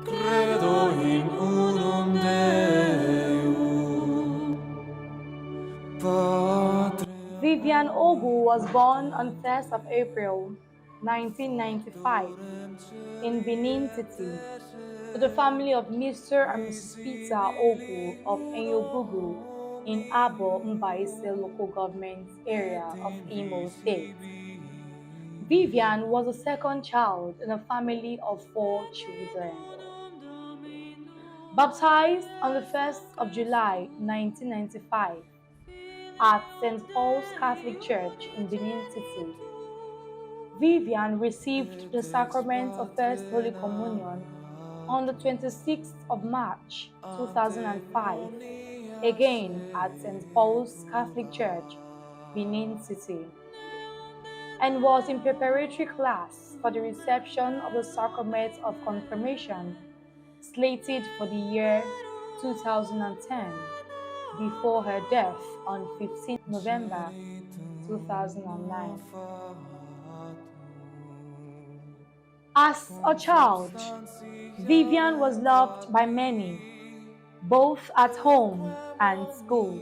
Credo in unum Deum, Patre. Vivian Ogu was born on 1st of April 1995 in Benin City to the family of Mr. and Mrs. Peter Ogu of Enyogugu in Abo Mbaise local government area of Imo State. Vivian was the second child in a family of 4 children. Baptized on the 1st of July 1995 at St. Paul's Catholic Church in Benin City, Vivian received the sacrament of First Holy Communion on the 26th of March 2005, again at St. Paul's Catholic Church, Benin City, and was in preparatory class for the reception of the sacrament of confirmation slated for the year 2010 before her death on 15 November 2009. As a child, Vivian was loved by many, both at home and school.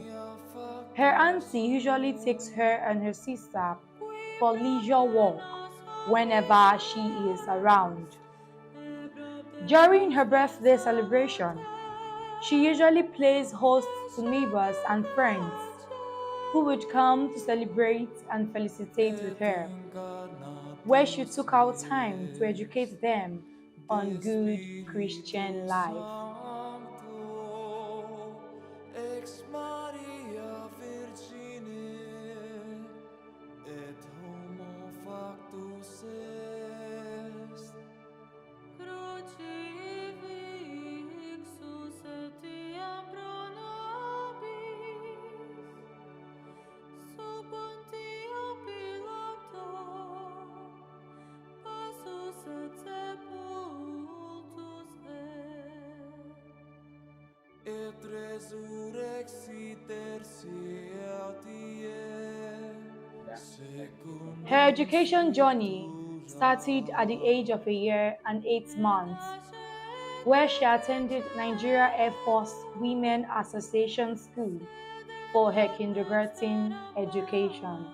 Her auntie usually takes her and her sister for leisure walk whenever she is around. During her birthday celebration, she usually plays host to neighbors and friends who would come to celebrate and felicitate with her, where she took out time to educate them on good Christian life. Ex Maria Virgine, et homo factus est. Crucifixus etiam pro nobis, sub Pontio Pilato, passus et sepultus et resurrexit tertia die, secundum. Her education journey started at the age of a year and 8 months, where she attended Nigeria Air Force Women Association School for her kindergarten education.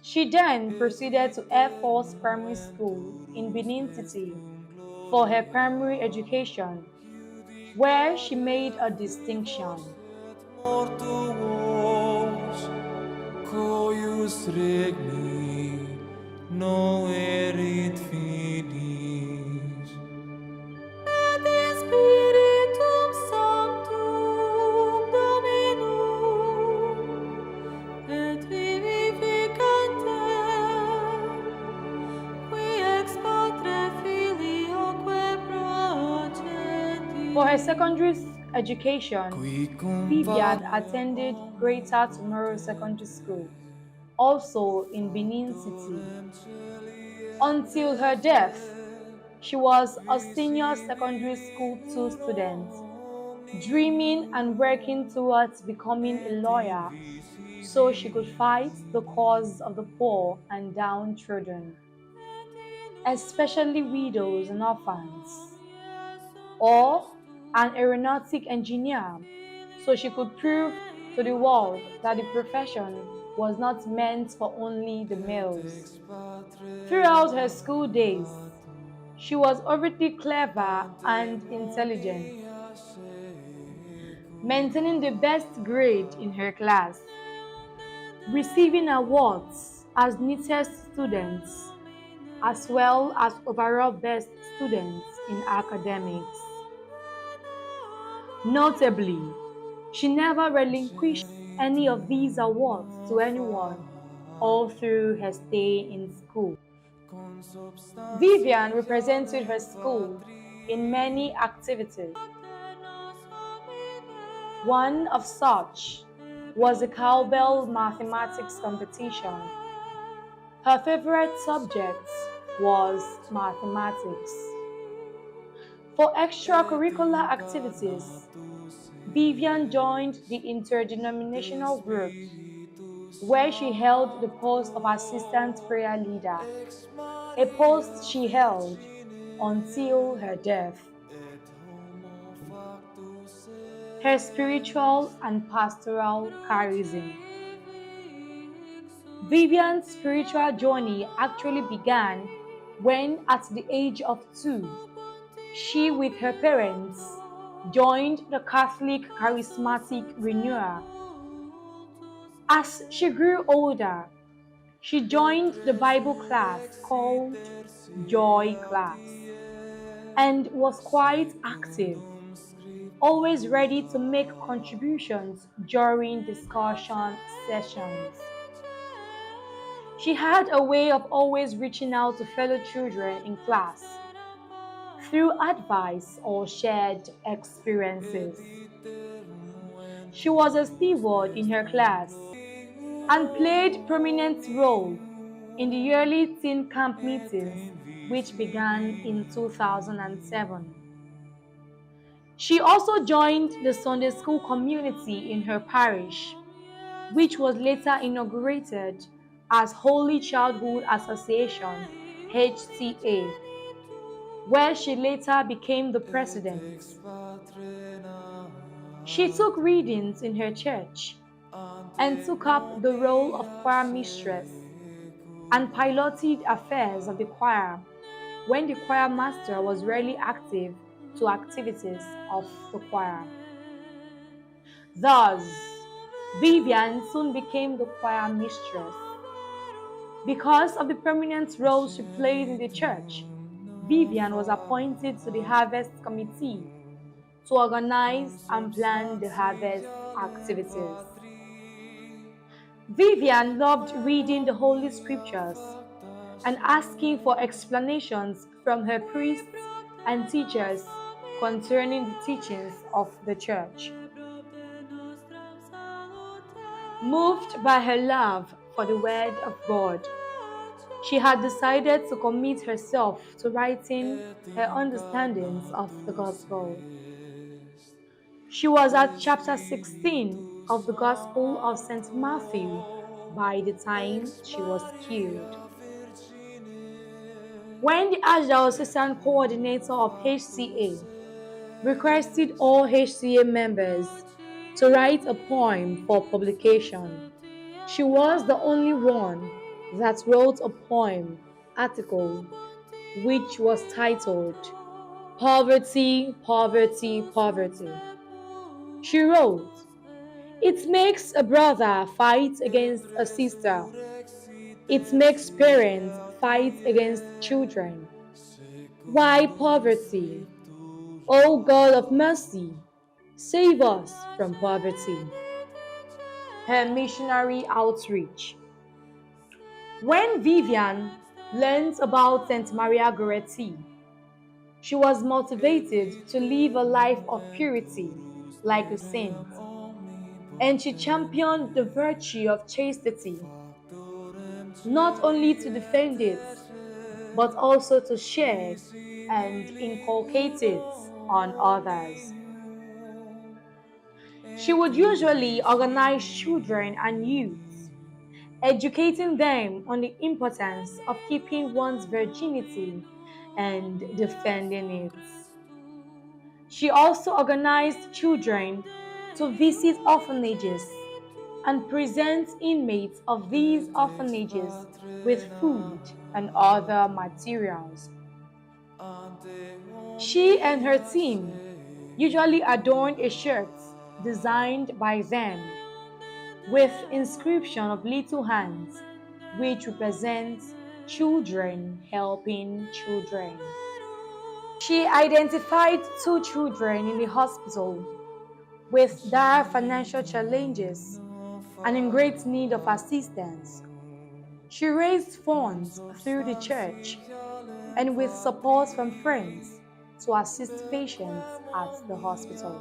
She then proceeded to Air Force Primary School in Benin City for her primary education, where she made a distinction. Mortuos, coius regni, no erit finis. Et Spiritum Sanctum Dominum, et vivificantem, qui ex Patre Filioque procedit. For her secondary education, Vivian attended Greater Tomorrow Secondary School, also in Benin City. Until her death, she was a senior secondary school 2 student, dreaming and working towards becoming a lawyer so she could fight the cause of the poor and downtrodden, especially widows and orphans, or an aeronautic engineer so she could prove to the world that the profession was not meant for only the males. Throughout her school days, she was overtly clever and intelligent, maintaining the best grade in her class, receiving awards as neatest students, as well as overall best students in academics. Notably, she never relinquished any of these awards to anyone all through her stay in school. Vivian represented her school in many activities. One of such was the cowbell mathematics competition. Her favorite subject was mathematics. For extracurricular activities, Vivian joined the interdenominational group, where she held the post of assistant prayer leader, a post she held until her death. Her spiritual and pastoral charism. Vivian's spiritual journey actually began when, at the age of 2, she, with her parents, joined the Catholic Charismatic Renewal. As she grew older, she joined the Bible class called Joy Class and was quite active, always ready to make contributions during discussion sessions. She had a way of always reaching out to fellow children in class through advice or shared experiences. She was a steward in her class and played prominent role in the yearly teen camp meetings which began in 2007. She also joined the Sunday school community in her parish, which was later inaugurated as Holy Childhood Association (HCA), where she later became the president. She took readings in her church and took up the role of choir mistress and piloted affairs of the choir when the choir master was rarely active to activities of the choir. Thus, Vivian soon became the choir mistress. Because of the prominent role she played in the church, Vivian was appointed to the Harvest Committee to organize and plan the harvest activities. Vivian loved reading the Holy Scriptures and asking for explanations from her priests and teachers concerning the teachings of the church. Moved by her love for the Word of God, she had decided to commit herself to writing her understandings of the Gospel. She was at chapter 16 of the Gospel of St. Matthew by the time she was killed. When the Archdiocesan Coordinator of HCA requested all HCA members to write a poem for publication, she was the only one that wrote a poem article which was titled "Poverty, Poverty, Poverty." She wrote, "It makes a brother fight against a sister. It makes parents fight against children. Why poverty? O God of mercy, save us from poverty." Her missionary outreach. When Vivian learned about St. Maria Goretti, she was motivated to live a life of purity like a saint, and she championed the virtue of chastity, not only to defend it, but also to share and inculcate it on others. She would usually organize children and youths, educating them on the importance of keeping one's virginity and defending it. She also organized children to visit orphanages and present inmates of these orphanages with food and other materials. She and her team usually adorned a shirt designed by them with inscription of little hands, which represents children helping children. She identified 2 children in the hospital with dire financial challenges and in great need of assistance. She raised funds through the church and with support from friends to assist patients at the hospital.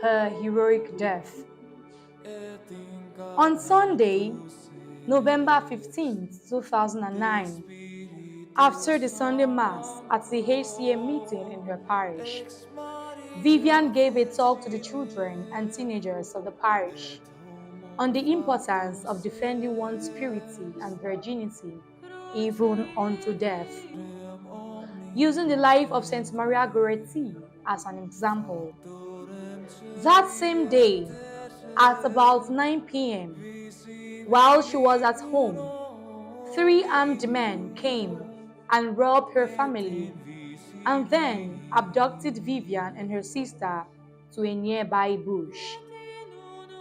Her heroic death. On Sunday, November 15, 2009, After the Sunday Mass at the HCA meeting in her parish, Vivian gave a talk to the children and teenagers of the parish on the importance of defending one's purity and virginity even unto death, using the life of Saint Maria Goretti as an example. That same day, at about 9 p.m., while she was at home, 3 armed men came and robbed her family and then abducted Vivian and her sister to a nearby bush.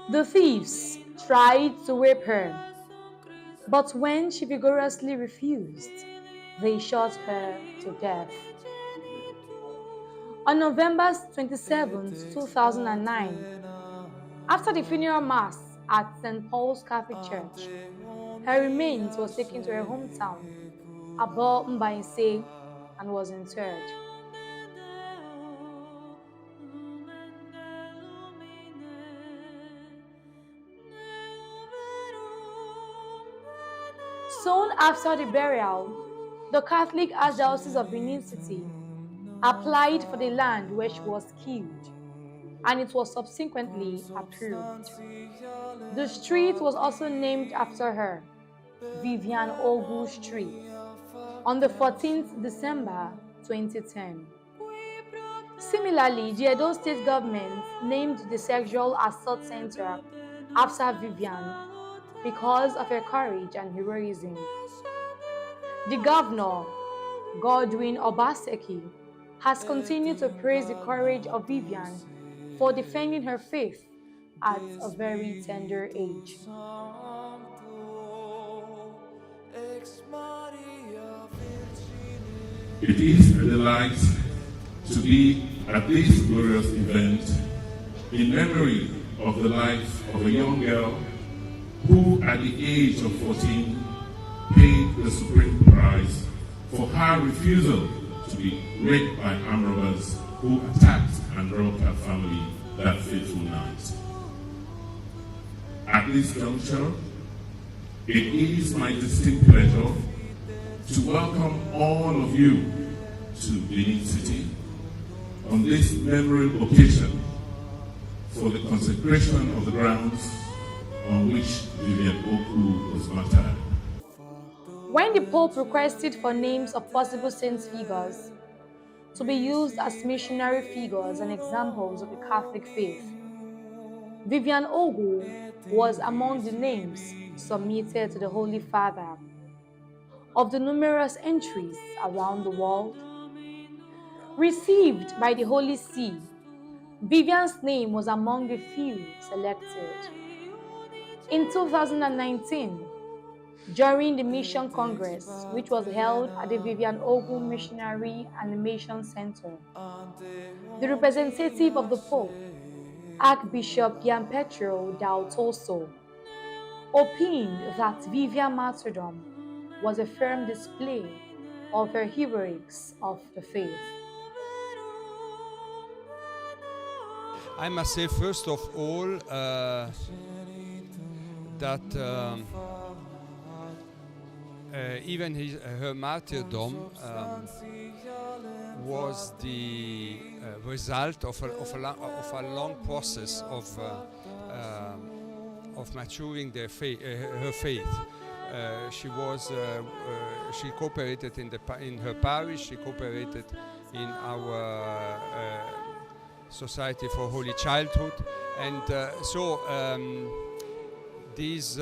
The thieves tried to rape her, but when she vigorously refused, they shot her to death. On November 27, 2009, after the funeral mass at St. Paul's Catholic Church, her remains was taken to her hometown, Abo Mbaise, and was interred. Soon after the burial, the Catholic Archdiocese of Benin City applied for the land where she was killed, and it was subsequently approved. The street was also named after her, Vivian Ogu Street, on the 14th December 2010. Similarly, the Edo State government named the Sexual Assault Center after Vivian because of her courage and heroism. The governor, Godwin Obaseki, has continued to praise the courage of Vivian for defending her faith at a very tender age. It is a delight to be at this glorious event in memory of the life of a young girl who, at the age of 14, paid the supreme price for her refusal to be raped by armed robbers who attacked and robbed her family that fateful night. At this juncture, it is my distinct pleasure to welcome all of you to Benin City on this memorable occasion for the consecration of the grounds on which Vivian Ogu was martyred. When the Pope requested for names of possible saint figures to be used as missionary figures and examples of the Catholic faith, Vivian Ogu was among the names submitted to the Holy Father. Of the numerous entries around the world received by the Holy See, Vivian's name was among the few selected. In 2019, during the Mission Congress, which was held at the Vivian Ogu Missionary Animation Center, the representative of the Pope, Archbishop Gianpietro Dal Toso, opined that Vivian martyrdom was a firm display of her heroics of the faith. I must say, first of all, that even her martyrdom was the result of a long process of maturing her faith. She cooperated in her parish. She cooperated in our Society for Holy Childhood, and this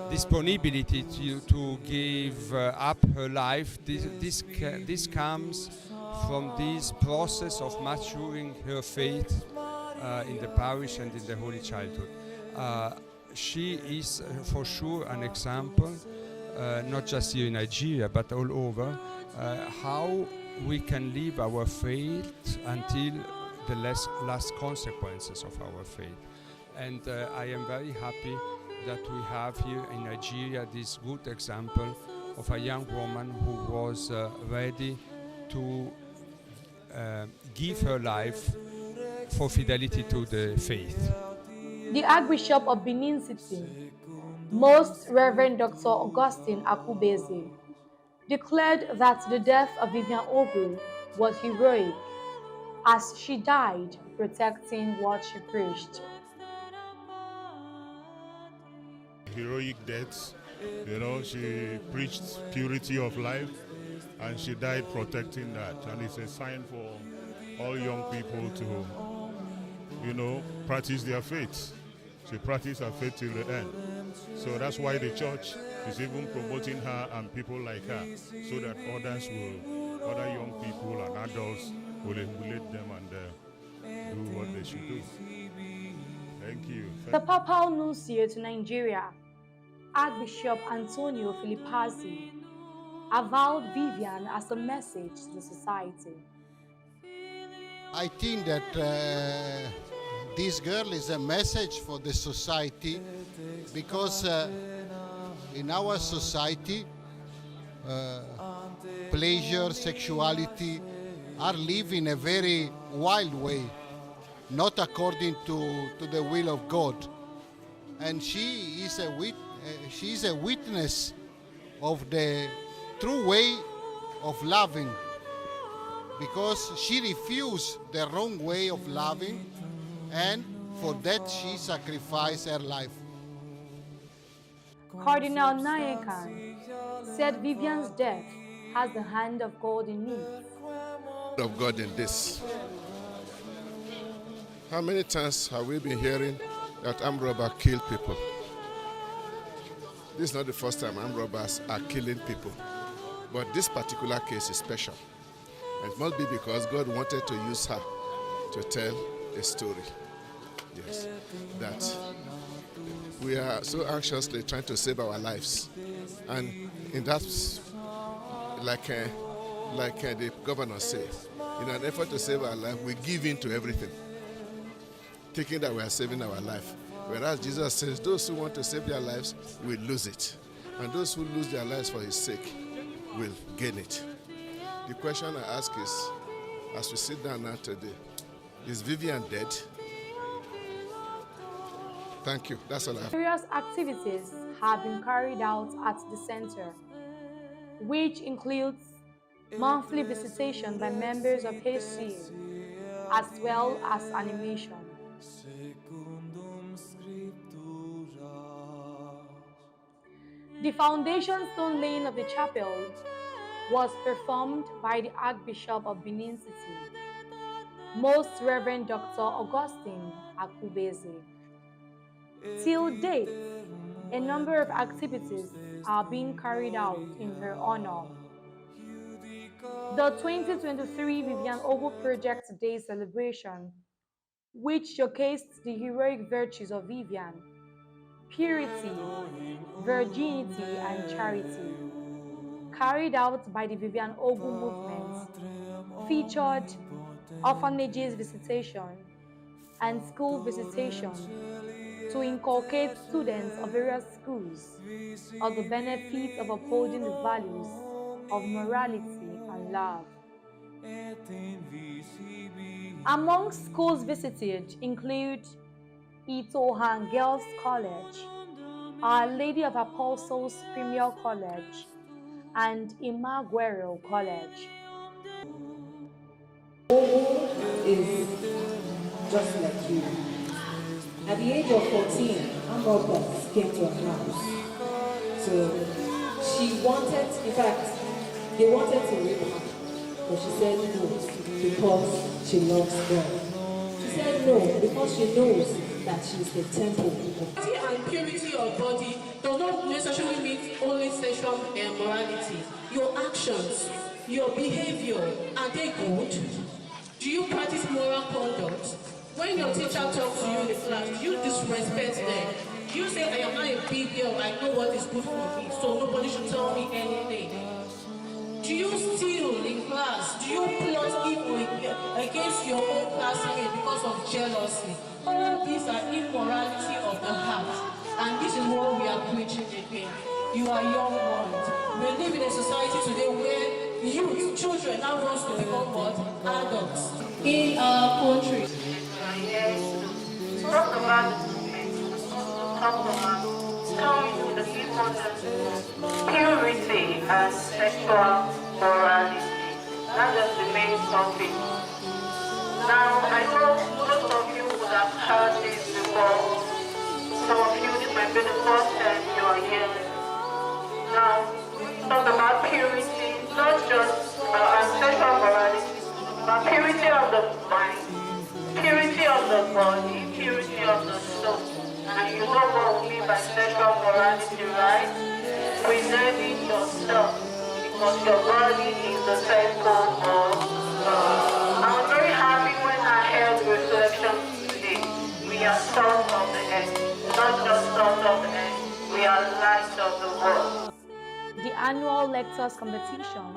disponibility to give up her life, this comes from this process of maturing her faith in the parish and in the Holy Childhood. She is for sure an example, not just here in Nigeria, but all over, how we can live our faith until the last consequences of our faith. And I am very happy that we have here in Nigeria this good example of a young woman who was ready to give her life for fidelity to the faith. The Archbishop of Benin City, Most Reverend Dr. Augustine Akubeze, declared that the death of Vivian Ogu was heroic, as she died protecting what she preached. Heroic deaths, she preached purity of life and she died protecting that. And it's a sign for all young people to, practice their faith. She practiced her faith till the end. So that's why the church is even promoting her and people like her, so that other young people and adults will emulate them and do what they should do. Thank you. The Papal Nuncio to Nigeria, Archbishop Antonio Filippazzi, avowed Vivian as a message to the society. I think that this girl is a message for the society, because in our society, pleasure, sexuality are lived in a very wild way, not according to the will of God. And she is a witness of the true way of loving, because she refused the wrong way of loving, and for that she sacrificed her life. Cardinal Nayakan said Vivian's death has the hand of God in it. Of God in this. How many times have we been hearing that armed robbers kill people? This is not the first time armed robbers are killing people, but this particular case is special. And it must be because God wanted to use her to tell a story. Yes, that we are so anxiously trying to save our lives, and in that, like the governor said, in an effort to save our life, we give in to everything, thinking that we are saving our life. Whereas Jesus says, those who want to save their lives will lose it, and those who lose their lives for his sake will gain it. The question I ask is, as we sit down now today, is Vivian dead? Thank you. That's all I have. Various activities have been carried out at the center, which includes monthly visitation by members of HCA, as well as animation. The foundation stone laying of the chapel was performed by the Archbishop of Benin City, Most Reverend Dr. Augustine Akubeze. Till date, a number of activities are being carried out in her honor. The 2023 Vivian Ogu Project Day celebration, which showcased the heroic virtues of Vivian, purity, virginity, and charity, carried out by the Vivian Ogu movement, featured orphanages visitation and school visitation to inculcate students of various schools of the benefits of upholding the values of morality and love. Among schools visited include Itohan Girls College, Our Lady of Apostles Premier College, and Imaguero College. Ogu is just like you. At the age of 14, Amrobbers came to her house. So she wanted, in fact, they wanted to rape her, but she said no, because she loves God. She said no, because she knows that she is the temple of God. And purity of body does not necessarily mean only sexual morality. Your actions, your behavior, are they good? Do you practice moral conduct? When your teacher talks to you in the class, do you disrespect them? Do you say, I am not a big girl, I know what is good for me, so nobody should tell me anything? Do you steal in class? Do you plot evil against your own classmate because of jealousy? All these are immorality of the heart, and this is what we are preaching again. You are young ones. We live in a society today where youth, children now wants to become what? Adults. In our country. Yes. Talk about talk about comes to give us purity and sexual morality. That's just the main topic. Now, I know most of you would have heard this before. Some of you, this might be the first time you are here. Now, we talk about purity, not just sexual morality, but purity of the mind, purity of the body, purity of the soul. And you know what we mean by sexual morality, right? Preserving yourself, because your body is the temple of God. I was very happy when I heard the reflection today. We are salt of the earth, not just salt of the earth, we are light of the world. The annual lectures competition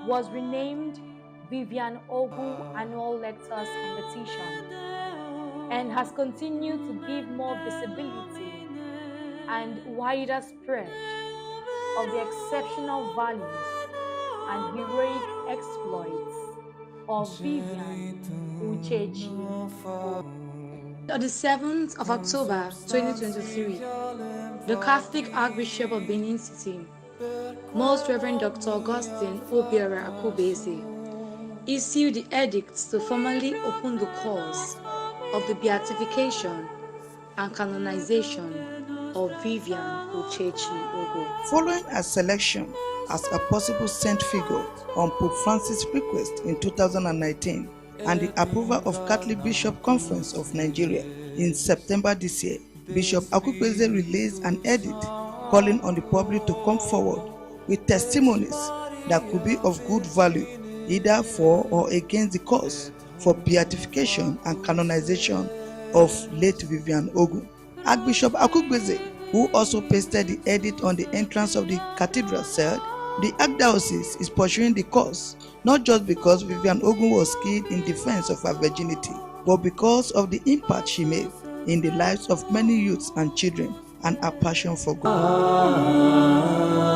was renamed Vivian Ogu Annual Lectures Competition and has continued to give more visibility and wider spread of the exceptional values and heroic exploits of Vivian Uchechi. On the 7th of October 2023, the Catholic Archbishop of Benin City, Most Reverend Dr. Augustine Obiora Akubeze, issued the edicts to formally open the cause of the beatification and canonization of Vivian Uchechi Ogu. Following a selection as a possible saint figure on Pope Francis' request in 2019 and the approval of Catholic Bishop Conference of Nigeria in September this year, Bishop Akubeze released an edict calling on the public to come forward with testimonies that could be of good value either for or against the cause for beatification and canonization of late Vivian Ogu. Archbishop Akubeze, who also pasted the edict on the entrance of the cathedral, said the Archdiocese is pursuing the cause not just because Vivian Ogu was killed in defense of her virginity, but because of the impact she made in the lives of many youths and children and her passion for God.